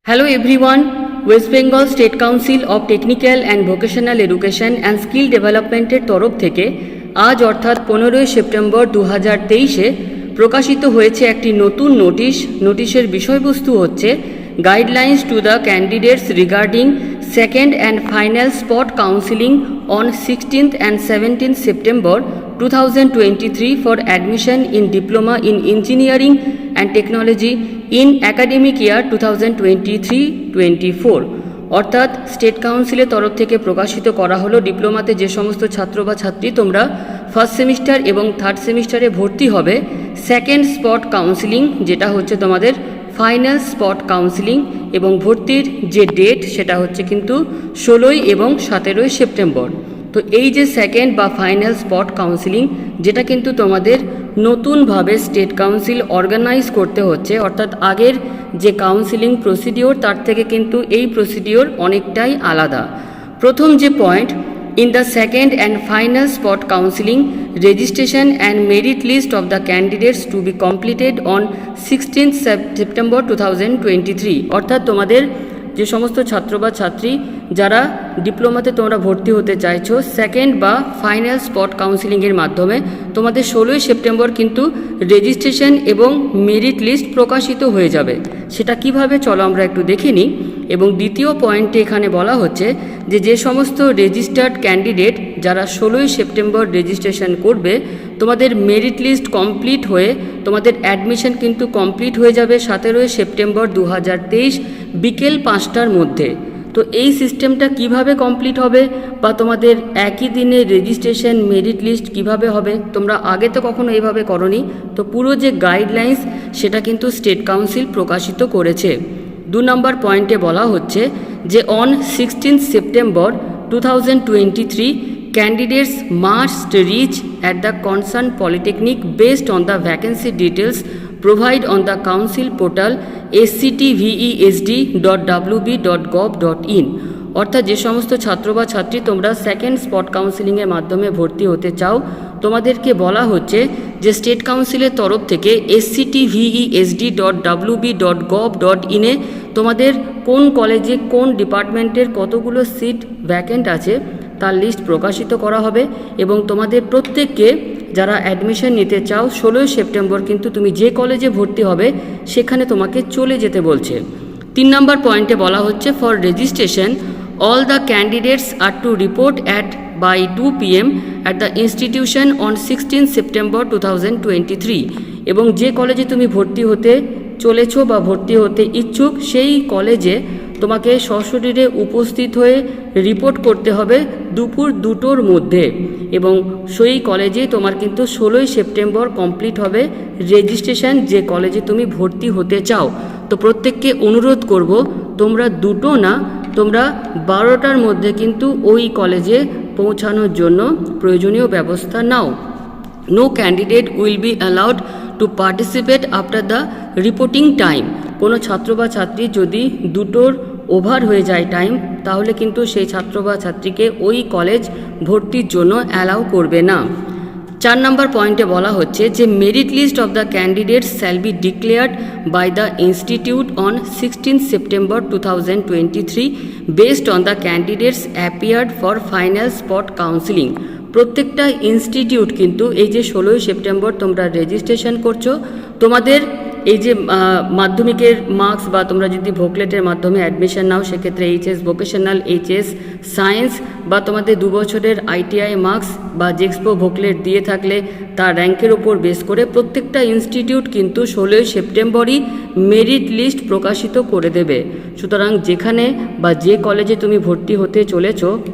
Hello everyone, West Bengal State Council of Technical and Vocational Education and Skill Development এর তরফ থেকে আজ অর্থাৎ 15 সেপ্টেম্বর 2023-এ প্রকাশিত হয়েছে একটি নতুন নোটিশের বিষয়বস্তু হচ্ছে guidelines to the candidates regarding second and final spot counselling on 16th and 17th September 2023 for admission in Diploma in Engineering and Technology in academic year 2023-24 অর্থাৎ স্টেট কাউন্সিলের তরফ থেকে প্রকাশিত করা হলো ডিপ্লোমাতে যে সমস্ত ছাত্র বা ছাত্রী তোমরা ফার্স্ট সেমিস্টার এবং থার্ড সেমিস্টারে ভর্তি হবে সেকেন্ড স্পট কাউন্সিলিং যেটা হচ্ছে তোমাদের ফাইনাল স্পট কাউন্সিলিং এবং ভর্তির যে ডেট সেটা হচ্ছে কিন্তু 16 এবং 17 সেপ্টেম্বর। তো এই যে সেকেন্ড বা ফাইনাল স্পট কাউন্সিলিং যেটা কিন্তু তোমাদের নতুনভাবে স্টেট কাউন্সিল অর্গানাইজ করতে হচ্ছে অর্থাৎ আগের যে কাউন্সিলিং প্রসিডিওর তার থেকে কিন্তু এই প্রসিডিওর অনেকটাই আলাদা। প্রথম যে point, in the second and final spot counseling registration and merit list of the candidates to be completed on 16th September 2023 অর্থাৎ তোমাদের যে সমস্ত ছাত্র বা ছাত্রী যারা ডিপ্লোমাতে তোমরা ভর্তি হতে চাইছো সেকেন্ড বা ফাইনাল স্পট কাউন্সিলিংয়ের মাধ্যমে তোমাদের 16 সেপ্টেম্বর কিন্তু রেজিস্ট্রেশন এবং মেরিট লিস্ট প্রকাশিত হয়ে যাবে। সেটা কিভাবে চলো আমরা একটু দেখে নিই। এবং দ্বিতীয় পয়েন্টে এখানে বলা হচ্ছে যে সমস্ত রেজিস্টার্ড ক্যান্ডিডেট যারা 16 সেপ্টেম্বর রেজিস্ট্রেশন করবে তোমাদের মেরিট লিস্ট কমপ্লিট হয়ে তোমাদের অ্যাডমিশন কিন্তু কমপ্লিট হয়ে যাবে 17 সেপ্টেম্বর 2023 বিকেল 5টার মধ্যে। তো এই সিস্টেমটা কিভাবে কমপ্লিট হবে বা তোমাদের একই দিনে রেজিস্ট্রেশন মেরিট লিস্ট কিভাবে হবে, তোমরা আগে তো কখনো এইভাবে করনি। তো পুরো যে গাইডলাইন্স সেটা কিন্তু স্টেট কাউন্সিল প্রকাশিত করেছে। 2 নম্বর পয়েন্টে বলা হচ্ছে যে on 16th September 2023 candidates must reach at the concerned polytechnic based on the vacancy details provide on the council portal sctvesd.wb.gov.in অর্থাৎ যে সমস্ত ছাত্র বা ছাত্রী তোমরা সেকেন্ড স্পট কাউন্সিলিংয়ের মাধ্যমে ভর্তি হতে চাও তোমাদেরকে বলা হচ্ছে যে স্টেট কাউন্সিলের তরফ থেকে sctvesd.wb.gov.in এ তোমাদের কোন কলেজে কোন ডিপার্টমেন্টের কতগুলো সিট ভ্যাকেন্ট আছে তার লিস্ট প্রকাশিত করা হবে এবং তোমাদের প্রত্যেককে যারা অ্যাডমিশন নিতে চাও 16 সেপ্টেম্বর কিন্তু তুমি যে কলেজে ভর্তি হবে সেখানে তোমাকে চলে যেতে বলছে। 3 নম্বর পয়েন্টে বলা হচ্ছে for registration all the candidates are to report by 2 PM at the institution on 16th September 2023 এবং যে কলেজে তুমি ভর্তি হতে চলেছো বা ভর্তি হতে ইচ্ছুক সেই কলেজে তোমাকে সশরীরে উপস্থিত হয়ে রিপোর্ট করতে হবে দুপুর 2টোর মধ্যে এবং সেই কলেজে তোমার কিন্তু 16 সেপ্টেম্বর কমপ্লিট হবে রেজিস্ট্রেশন যে কলেজে তুমি ভর্তি হতে চাও। তো প্রত্যেককে অনুরোধ করব তোমরা 2টো না তোমরা 12টার মধ্যে কিন্তু ওই কলেজে পৌঁছানোর জন্য প্রয়োজনীয় ব্যবস্থা নাও। No candidate will be allowed to participate after the reporting time. কোনো ছাত্র বা ছাত্রী যদি 2টোর ওভার হয়ে যায় টাইম তাহলে কিন্তু সেই ছাত্র বা ছাত্রীকে ওই কলেজ ভর্তির জন্য অ্যালাউ করবে না। 4 নম্বর পয়েন্টে বলা হচ্ছে যে merit list of the candidates shall be declared by the institute on 16th September 2023 based on the candidates appeared for final spot counselling. প্রত্যেকটা ইনস্টিটিউট কিন্তু এই যে 16 সেপ্টেম্বর তোমরা রেজিস্ট্রেশন করছো তোমাদের এই যে মাধ্যমিকের মার্কস বা তোমরা যদি ভোকলেটের মাধ্যমে অ্যাডমিশন নাও সেক্ষেত্রে এইচএস ভোকেশনাল এইচএস সায়েন্স বা তোমাদের 2 বছরের আইটিআই মার্কস বা জেক্সপো ভোকলেট দিয়ে থাকলে তার র্যাঙ্কের ওপর বেস করে প্রত্যেকটা ইনস্টিটিউট কিন্তু 16 সেপ্টেম্বরই মেরিট লিস্ট প্রকাশিত করে দেবে। সুতরাং যেখানে বা যে কলেজে তুমি ভর্তি হতে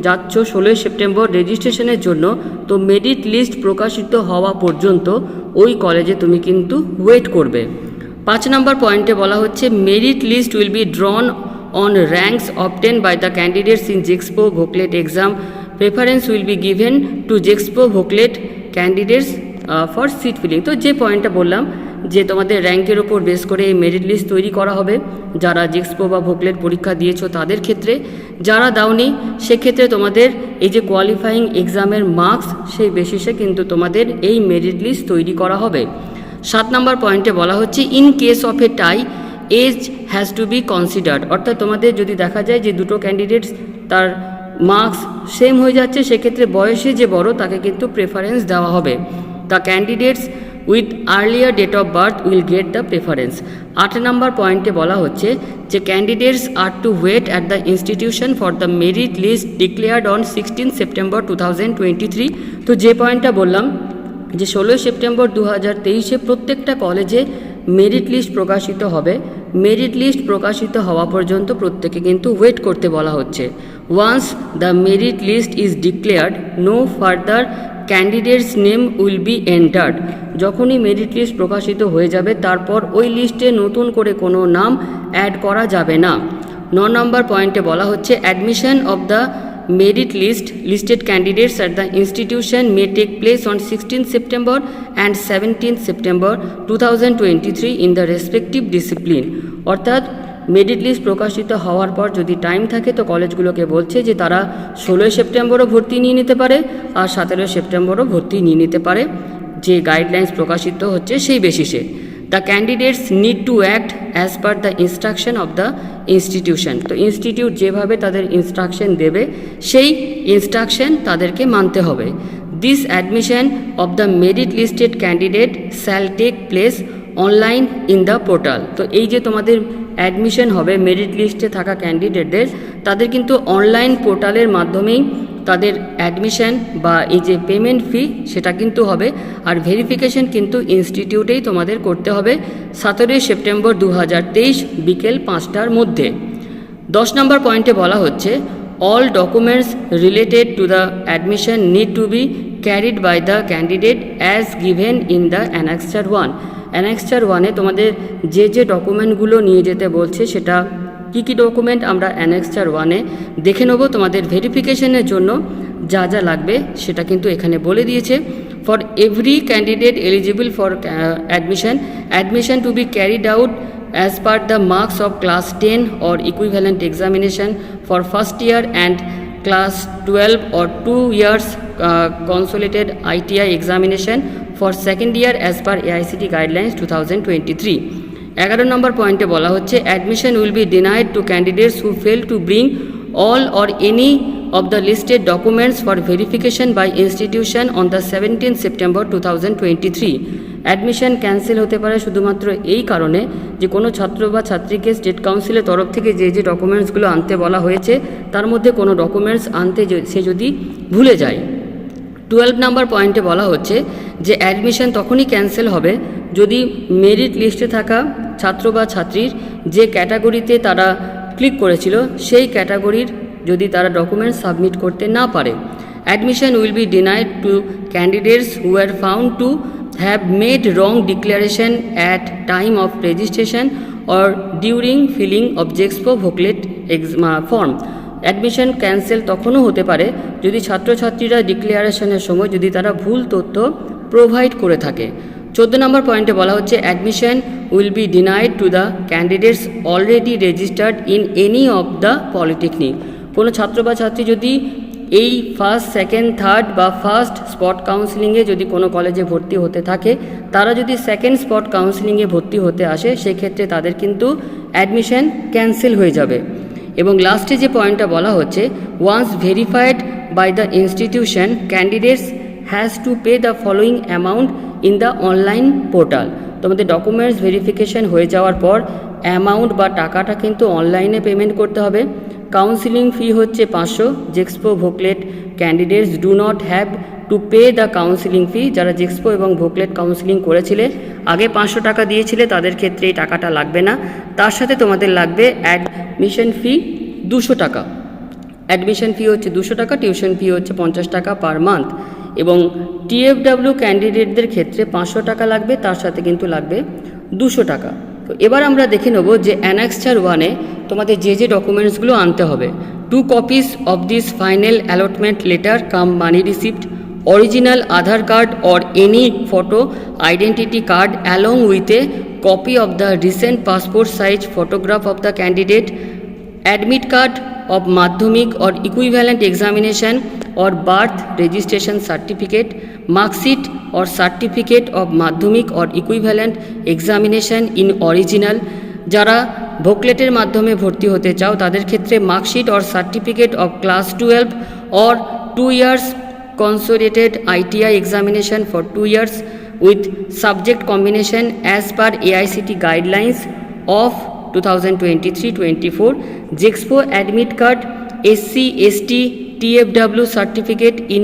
যাচ্ছ 16 সেপ্টেম্বর রেজিস্ট্রেশনের জন্য তো মেরিট লিস্ট প্রকাশিত হওয়া পর্যন্ত ওই কলেজে তুমি কিন্তু ওয়েট করবে। 5 নম্বর পয়েন্টে বলা হচ্ছে merit list will be drawn on ranks obtained by the candidates in JEXPO VOCLET exam preference will be given to JEXPO VOCLET candidates for seat filling. তো যে পয়েন্টটা বললাম যে তোমাদের র্যাঙ্কের ওপর বেস করে এই মেরিট লিস্ট তৈরি করা হবে যারা জেক্সপো বা ভোকলেট পরীক্ষা দিয়েছো তাদের ক্ষেত্রে, যারা দাওনি সেক্ষেত্রে তোমাদের এই যে কোয়ালিফাইং এক্সামের মার্কস সেই বেসিসে কিন্তু তোমাদের এই মেরিট লিস্ট তৈরি করা হবে। 7 নম্বর পয়েন্টে বলা হচ্ছে in case of a tie age has to be considered, অর্থাৎ তোমাদের যদি দেখা যায় যে দুটো ক্যান্ডিডেটস তার মার্কস সেম হয়ে যাচ্ছে, সেক্ষেত্রে বয়সে যে বড় তাকে কিন্তু প্রেফারেন্স দেওয়া হবে। The candidates with earlier date of birth will get the preference. 8 number পয়েন্টে বলা হচ্ছে যে candidates are to wait at the institution for the merit list declared on 16 September 2023। তো যে পয়েন্টটা বললাম যে 16 সেপ্টেম্বর 2023 প্রত্যেকটা কলেজে মেরিট লিস্ট প্রকাশিত হবে। মেরিট লিস্ট প্রকাশিত হওয়া পর্যন্ত প্রত্যেকে কিন্তু ওয়েট করতে বলা হচ্ছে। Once the merit list is declared no further candidates name will be entered. যখনই মেরিট লিস্ট প্রকাশিত হয়ে যাবে তারপর ওই লিস্টে নতুন করে কোনো নাম অ্যাড করা যাবে না। 9 নম্বর পয়েন্টে বলা হচ্ছে admission of the merit list listed candidates at the institution may take place on 16th September and 17th September 2023 in the respective discipline। অর্থাৎ মেরিট লিস্ট প্রকাশিত হওয়ার পর যদি টাইম থাকে তো কলেজগুলোকে বলছে যে তারা 16 সেপ্টেম্বরও ভর্তি নিয়ে নিতে পারে আর 17 সেপ্টেম্বরও ভর্তি নিয়ে নিতে পারে, যে গাইডলাইন্স প্রকাশিত হচ্ছে সেই বেসিসে। The candidates need to act as per the instruction of the institution. তো ইনস্টিটিউট যেভাবে তাদের ইনস্ট্রাকশন দেবে সেই ইনস্ট্রাকশন তাদেরকে মানতে হবে। This admission of the merit listed candidate shall take place online in the portal. তো এই যে তোমাদের অ্যাডমিশন হবে মেরিট লিস্টে থাকা ক্যান্ডিডেটদের, তাদের কিন্তু অনলাইন পোর্টালের মাধ্যমেই তাদের অ্যাডমিশন বা এই যে পেমেন্ট ফি সেটা কিন্তু হবে। আর ভেরিফিকেশন কিন্তু ইনস্টিটিউটেই তোমাদের করতে হবে 17 সেপ্টেম্বর 2023 বিকেল 5টার মধ্যে। 10 নম্বর পয়েন্টে বলা হচ্ছে all documents related to the admission need to be carried by the candidate as given in the annexure 1। Annexure 1-এ তোমাদের যে যে ডকুমেন্টগুলো নিয়ে যেতে বলছে সেটা কী কী ডকুমেন্ট আমরা অ্যানেক্সচার 1-এ দেখে নেব। তোমাদের ভেরিফিকেশনের জন্য যা যা লাগবে সেটা কিন্তু এখানে বলে দিয়েছে। For every candidate eligible for admission to be carried out as per the marks of class 10 or equivalent examination for first year and class 12 or 2 years consolidated ITI examination for second year as per AICTE guidelines 2023। 11 number পয়েন্টে বলা হচ্ছে admission will be denied to candidates who fail to bring all or any of the listed documents for verification by institution on the 17th September 2023। Admission cancel হতে পারে শুধুমাত্র এই কারণে যে কোনো ছাত্র বা ছাত্রীকে স্টেট কাউন্সিলের তরফ থেকে যে যে ডকুমেন্টসগুলো আনতে বলা হয়েছে তার মধ্যে কোনো ডকুমেন্টস আনতে সে যদি ভুলে যায়। 12 নম্বর পয়েন্টে বলা হচ্ছে যে অ্যাডমিশন তখনই ক্যান্সেল হবে যদি মেরিট লিস্টে থাকা ছাত্র বা ছাত্রীর যে ক্যাটাগরিতে তারা ক্লিক করেছিল সেই ক্যাটাগরির যদি তারা ডকুমেন্টস সাবমিট করতে না পারে। Admission will be denied to candidates who are found to have made wrong declaration at time of registration or during filling of JEXPO VOCLET form. Admission cancel তখনও হতে পারে যদি ছাত্রছাত্রীরা ডিক্লারেশনের সময় যদি তারা ভুল তথ্য প্রোভাইড করে থাকে। 14 নম্বর পয়েন্টে বলা হচ্ছে admission will be denied to the candidates already registered in any of the polytechnic. কোনো ছাত্র বা ছাত্রী যদি এই ফার্স্ট, সেকেন্ড, থার্ড বা ফার্স্ট স্পট কাউন্সিলিংয়ে যদি কোনো কলেজে ভর্তি হতে থাকে, তারা যদি সেকেন্ড স্পট কাউন্সিলিংয়ে ভর্তি হতে আসে সেক্ষেত্রে তাদের কিন্তু অ্যাডমিশন ক্যান্সেল হয়ে যাবে। এবং লাস্টে যে পয়েন্টটা বলা হচ্ছে once verified by the institution candidates has to pay the following amount in the online portal. তোমাদের ডকুমেন্টস ভেরিফিকেশন হয়ে যাওয়ার পর অ্যামাউন্ট বা টাকাটা কিন্তু অনলাইনে পেমেন্ট করতে হবে। কাউন্সিলিং ফি হচ্ছে 500। JEXPO VOCLET candidates do not have to pay the counselling fee. যারা জেক্সপো এবং ভোকলেট কাউন্সিলিং করেছিলে আগে 500 টাকা দিয়েছিলে তাদের ক্ষেত্রে এই টাকাটা লাগবে না। তার সাথে তোমাদের লাগবে অ্যাডমিশন ফি 200 টাকা। অ্যাডমিশন ফি হচ্ছে 200 টাকা, টিউশন ফি হচ্ছে 50 টাকা পার মান্থ। এবং টিএফডাব্লিউ ক্যান্ডিডেটদের ক্ষেত্রে 500 টাকা লাগবে, তার সাথে কিন্তু লাগবে 200 টাকা। তো এবার আমরা দেখে নেব যে অ্যানেক্সচার 1-এ তোমাদের যে যে ডকুমেন্টসগুলো আনতে হবে। 2 copies of this final allotment letter come money receipt, original Aadhaar card or any photo identity card along with a copy of the recent passport size photograph of the candidate, admit card of madhyamik or equivalent examination or birth registration certificate, mark sheet or certificate of madhyamik or equivalent examination in original, যারা ভোকলেটের মাধ্যমে ভর্তি হতে চাও তাদের ক্ষেত্রে marksheet or certificate of class 12 or 2 years consolidated ITI examination for 2 years with subject combination as per AICT guidelines of 2023-24, JEXPO admit card, SC, ST, TFW certificate in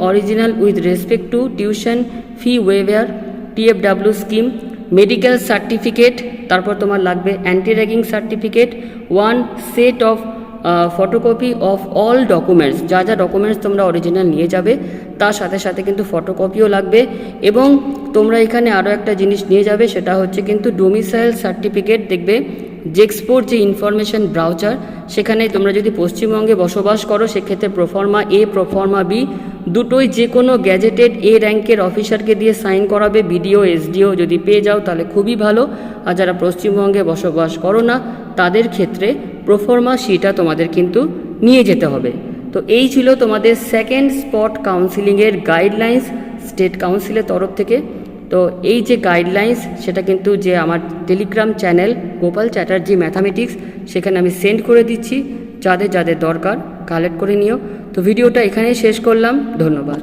original with respect to tuition fee waiver, TFW scheme, medical certificate, তারপর তোমার লাগবে anti ragging certificate, 1 set of photocopy of all documents, যা যা documents তোমরা original নিয়ে যাবে তার সাথে সাথে কিন্তু ফটোকপিও লাগবে। এবং তোমরা এখানে আরও একটা জিনিস নিয়ে যাবে, সেটা হচ্ছে কিন্তু ডোমিসাইল সার্টিফিকেট। দেখবে জেক্সপোর যে ইনফরমেশন ব্রাউচার, সেখানে তোমরা যদি পশ্চিমবঙ্গে বসবাস করো সেক্ষেত্রে প্রফর্মা এ প্রফর্মা বি দুটোই যে কোনো গ্যাজেটেড এ র্যাঙ্কের অফিসারকে দিয়ে সাইন করাবে, বিডিও এসডিও যদি পেয়ে যাও তাহলে খুবই ভালো। আর যারা পশ্চিমবঙ্গে বসবাস করো না তাদের ক্ষেত্রে প্রফর্মা সিটা তোমাদের কিন্তু নিয়ে যেতে হবে। তো এই ছিল তোমাদের সেকেন্ড স্পট কাউন্সিলিংয়ের গাইডলাইন্স স্টেট কাউন্সিলের তরফ থেকে। তো এই যে গাইডলাইন্স সেটা কিন্তু যে আমার Telegram channel Gopal Chatterjee mathematics, সেখানে আমি সেন্ড করে দিচ্ছি, যাদের যাদের দরকার কালেক্ট করে নিও। তো ভিডিওটা এখানেই শেষ করলাম, ধন্যবাদ।